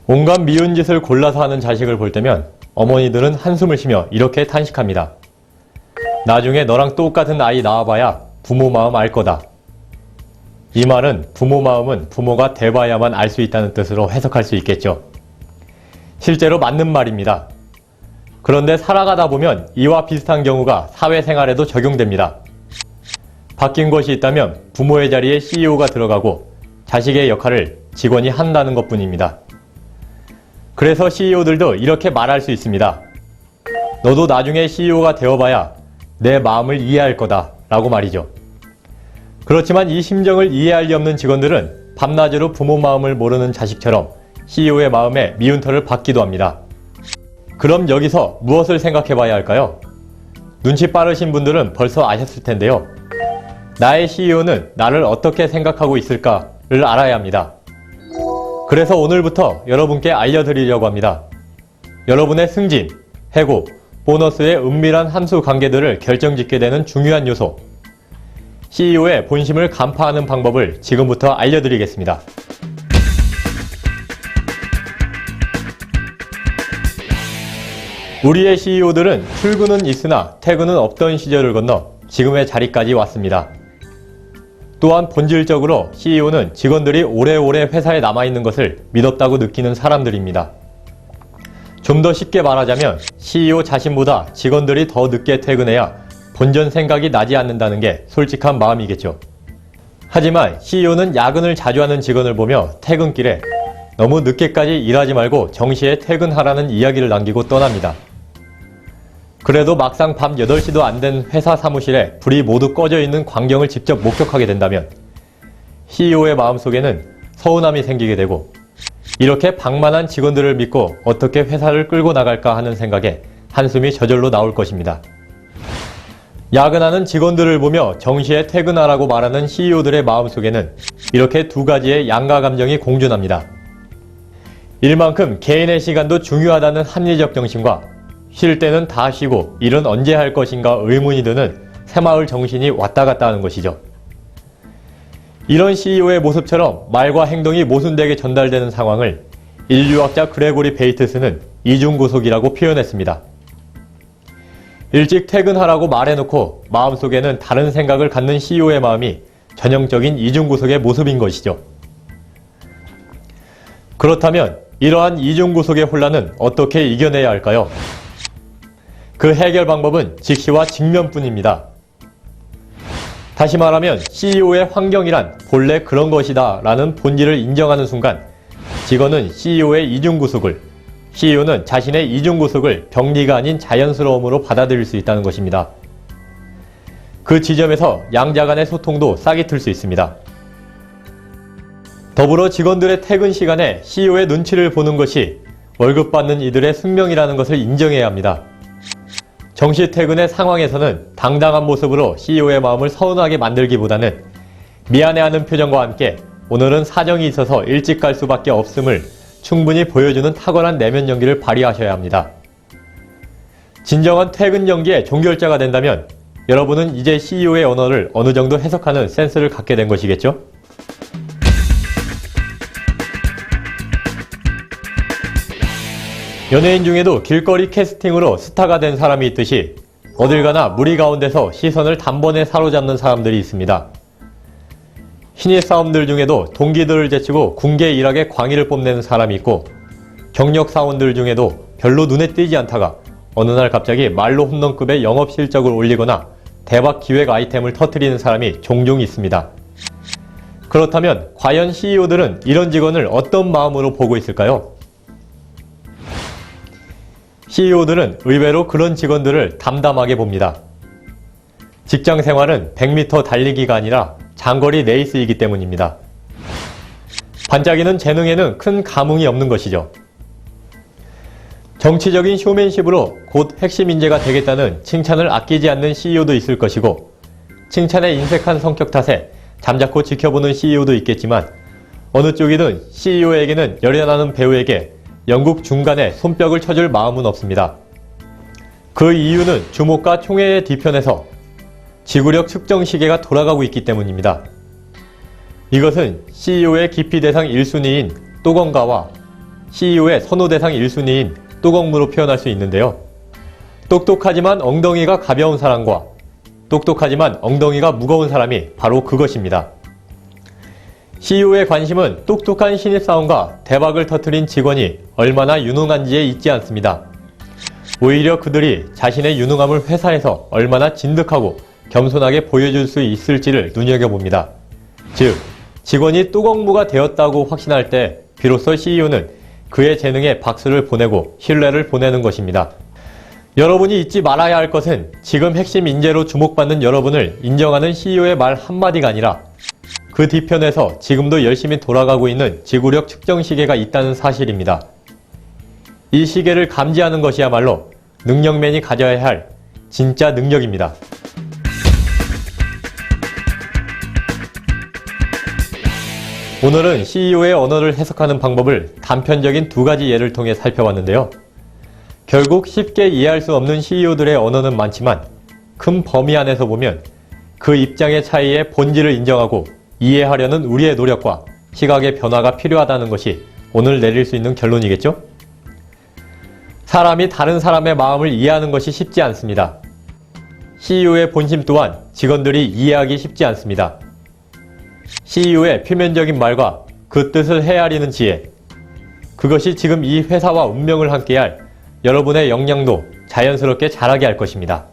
온갖 미운 짓을 골라서 하는 자식을 볼 때면 어머니들은 한숨을 쉬며 이렇게 탄식합니다. 나중에 너랑 똑같은 아이 낳아봐야 부모 마음 알 거다. 이 말은 부모 마음은 부모가 돼봐야만 알 수 있다는 뜻으로 해석할 수 있겠죠. 실제로 맞는 말입니다. 그런데 살아가다 보면 이와 비슷한 경우가 사회생활에도 적용됩니다. 바뀐 것이 있다면 부모의 자리에 CEO가 들어가고 자식의 역할을 직원이 한다는 것뿐입니다. 그래서 CEO들도 이렇게 말할 수 있습니다. 너도 나중에 CEO가 되어봐야 내 마음을 이해할 거다 라고 말이죠. 그렇지만 이 심정을 이해할 리 없는 직원들은 밤낮으로 부모 마음을 모르는 자식처럼 CEO의 마음에 미운털을 받기도 합니다. 그럼 여기서 무엇을 생각해 봐야 할까요? 눈치 빠르신 분들은 벌써 아셨을 텐데요. 나의 CEO는 나를 어떻게 생각하고 있을까를 알아야 합니다. 그래서 오늘부터 여러분께 알려드리려고 합니다. 여러분의 승진, 해고, 보너스의 은밀한 함수 관계들을 결정짓게 되는 중요한 요소, CEO의 본심을 간파하는 방법을 지금부터 알려드리겠습니다. 우리의 CEO들은 출근은 있으나 퇴근은 없던 시절을 건너 지금의 자리까지 왔습니다. 또한 본질적으로 CEO는 직원들이 오래오래 회사에 남아있는 것을 믿었다고 느끼는 사람들입니다. 좀 더 쉽게 말하자면 CEO 자신보다 직원들이 더 늦게 퇴근해야 본전 생각이 나지 않는다는 게 솔직한 마음이겠죠. 하지만 CEO는 야근을 자주 하는 직원을 보며 퇴근길에 너무 늦게까지 일하지 말고 정시에 퇴근하라는 이야기를 남기고 떠납니다. 그래도 막상 밤 8시도 안 된 회사 사무실에 불이 모두 꺼져 있는 광경을 직접 목격하게 된다면 CEO의 마음속에는 서운함이 생기게 되고 이렇게 방만한 직원들을 믿고 어떻게 회사를 끌고 나갈까 하는 생각에 한숨이 저절로 나올 것입니다. 야근하는 직원들을 보며 정시에 퇴근하라고 말하는 CEO들의 마음속에는 이렇게 두 가지의 양가 감정이 공존합니다. 일만큼 개인의 시간도 중요하다는 합리적 정신과 쉴 때는 다 쉬고 일은 언제 할 것인가 의문이 드는 새마을 정신이 왔다 갔다 하는 것이죠. 이런 CEO의 모습처럼 말과 행동이 모순되게 전달되는 상황을 인류학자 그레고리 베이트스는 이중구속이라고 표현했습니다. 일찍 퇴근하라고 말해놓고 마음속에는 다른 생각을 갖는 CEO의 마음이 전형적인 이중구속의 모습인 것이죠. 그렇다면 이러한 이중구속의 혼란은 어떻게 이겨내야 할까요? 그 해결 방법은 직시와 직면뿐입니다. 다시 말하면 CEO의 환경이란 본래 그런 것이다 라는 본질을 인정하는 순간 직원은 CEO의 이중구속을, CEO는 자신의 이중구속을 병리가 아닌 자연스러움으로 받아들일 수 있다는 것입니다. 그 지점에서 양자 간의 소통도 싹이 틀 수 있습니다. 더불어 직원들의 퇴근 시간에 CEO의 눈치를 보는 것이 월급 받는 이들의 숙명이라는 것을 인정해야 합니다. 정시 퇴근의 상황에서는 당당한 모습으로 CEO의 마음을 서운하게 만들기보다는 미안해하는 표정과 함께 오늘은 사정이 있어서 일찍 갈 수밖에 없음을 충분히 보여주는 탁월한 내면 연기를 발휘하셔야 합니다. 진정한 퇴근 연기의 종결자가 된다면 여러분은 이제 CEO의 언어를 어느 정도 해석하는 센스를 갖게 된 것이겠죠? 연예인 중에도 길거리 캐스팅으로 스타가 된 사람이 있듯이 어딜 가나 무리 가운데서 시선을 단번에 사로잡는 사람들이 있습니다. 신입 사원들 중에도 동기들을 제치고 군계 일학의 광의를 뽐내는 사람이 있고 경력 사원들 중에도 별로 눈에 띄지 않다가 어느 날 갑자기 말로 홈런급의 영업 실적을 올리거나 대박 기획 아이템을 터뜨리는 사람이 종종 있습니다. 그렇다면 과연 CEO들은 이런 직원을 어떤 마음으로 보고 있을까요? CEO들은 의외로 그런 직원들을 담담하게 봅니다. 직장 생활은 100m 달리기가 아니라 장거리 레이스이기 때문입니다. 반짝이는 재능에는 큰 감흥이 없는 것이죠. 정치적인 쇼맨십으로 곧 핵심 인재가 되겠다는 칭찬을 아끼지 않는 CEO도 있을 것이고 칭찬에 인색한 성격 탓에 잠자코 지켜보는 CEO도 있겠지만 어느 쪽이든 CEO에게는 열연하는 배우에게 영국 중간에 손뼉을 쳐줄 마음은 없습니다. 그 이유는 주목과 총회의 뒤편에서 지구력 측정 시계가 돌아가고 있기 때문입니다. 이것은 CEO의 기피 대상 1순위인 또건가와 CEO의 선호 대상 1순위인 뚜껑무로 표현할 수 있는데요. 똑똑하지만 엉덩이가 가벼운 사람과 똑똑하지만 엉덩이가 무거운 사람이 바로 그것입니다. CEO의 관심은 똑똑한 신입사원과 대박을 터뜨린 직원이 얼마나 유능한지에 있지 않습니다. 오히려 그들이 자신의 유능함을 회사에서 얼마나 진득하고 겸손하게 보여줄 수 있을지를 눈여겨봅니다. 즉, 직원이 뚜껑무가 되었다고 확신할 때 비로소 CEO는 그의 재능에 박수를 보내고 신뢰를 보내는 것입니다. 여러분이 잊지 말아야 할 것은 지금 핵심 인재로 주목받는 여러분을 인정하는 CEO의 말 한마디가 아니라 그 뒤편에서 지금도 열심히 돌아가고 있는 지구력 측정 시계가 있다는 사실입니다. 이 시계를 감지하는 것이야말로 능력맨이 가져야 할 진짜 능력입니다. 오늘은 CEO의 언어를 해석하는 방법을 단편적인 두 가지 예를 통해 살펴봤는데요. 결국 쉽게 이해할 수 없는 CEO들의 언어는 많지만 큰 범위 안에서 보면 그 입장의 차이의 본질을 인정하고 이해하려는 우리의 노력과 시각의 변화가 필요하다는 것이 오늘 내릴 수 있는 결론이겠죠? 사람이 다른 사람의 마음을 이해하는 것이 쉽지 않습니다. CEO의 본심 또한 직원들이 이해하기 쉽지 않습니다. CEO의 표면적인 말과 그 뜻을 헤아리는 지혜, 그것이 지금 이 회사와 운명을 함께할 여러분의 역량도 자연스럽게 자라게 할 것입니다.